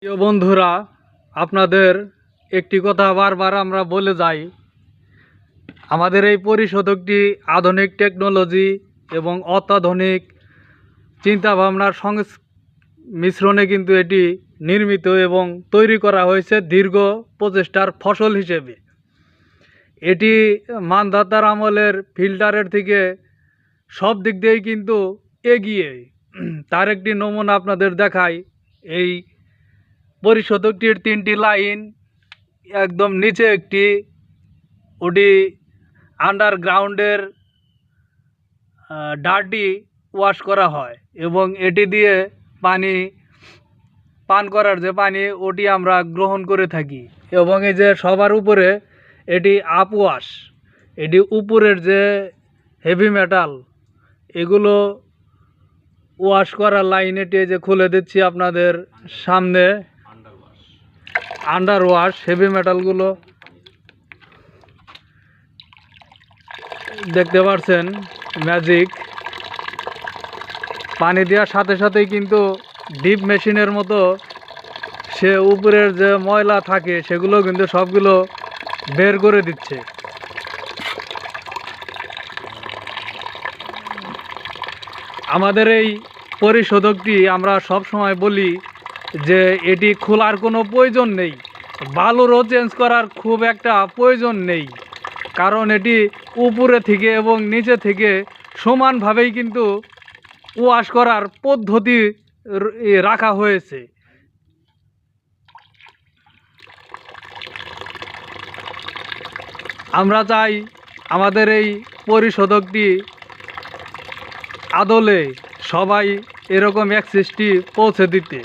প্রিয় বন্ধুরা, আপনাদের একটি কথা বারবার আমরা বলে যাই, আমাদের এই পরিশোধকটি আধুনিক টেকনোলজি এবং অত্যাধুনিক চিন্তাভাবনার মিশ্রণে কিন্তু এটি নির্মিত এবং তৈরি করা হয়েছে দীর্ঘ প্রচেষ্টার ফসল হিসেবে। এটি মানধাতার আমলের ফিল্টারের থেকে সব দিক দিয়েই কিন্তু এগিয়ে। তার একটি নমুনা আপনাদের দেখাই। এই পরিশোধকটির 3টি লাইন, একদম নিচে একটি, ওটি আন্ডারগ্রাউন্ডের ডার্টি ওয়াশ করা হয় এবং এটি দিয়ে পানি পান করার যে পানি ওটি আমরা গ্রহণ করে থাকি। এবং এই যে সবার উপরে এটি আপ ওয়াশ, এটি উপরের যে হেভি মেটাল এগুলো ওয়াশ করার লাইন, এটি যে খুলে দিচ্ছি আপনাদের সামনে। আন্ডার ওয়াশ হেভি মেটালগুলো দেখতে পাচ্ছেন, ম্যাজিক পানি দেওয়ার সাথে সাথেই কিন্তু ডিপ মেশিনের মতো সে উপরের যে ময়লা থাকে সেগুলো কিন্তু সবগুলো বের করে দিচ্ছে। আমাদের এই পরিশোধকটি আমরা সব সময় বলি যে এটি খোলার কোনো প্রয়োজন নেই, বালুরও চেঞ্জ করার খুব একটা প্রয়োজন নেই, কারণ এটি উপরে থেকে এবং নিচে থেকে সমানভাবেই কিন্তু ওয়াশ করার পদ্ধতি রাখা হয়েছে। আমরা চাই আমাদের এই পরিশোধকটি আদলে সবাই এরকম অ্যাক্সেসটি পৌঁছে দিতে।